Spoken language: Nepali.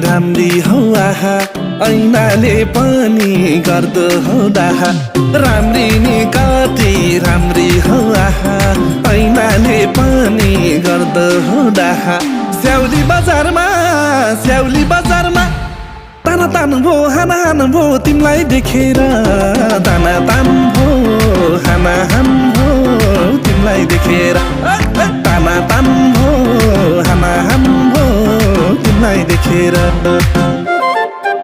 राम्री हौ आहा ऐनाले पनि गर्दो हौ डाहा राम्री नि कति राम्री हौ आहा ऐनाले पनि गर्दो हौ डाहा स्याउली बजारमा ताना तान भो हाना हान भो तिमीलाई देखेर ताना तान भो हाना हान भो तिमीलाई देखेर ताना तान भो हाना हान भो तिमीलाई देखेर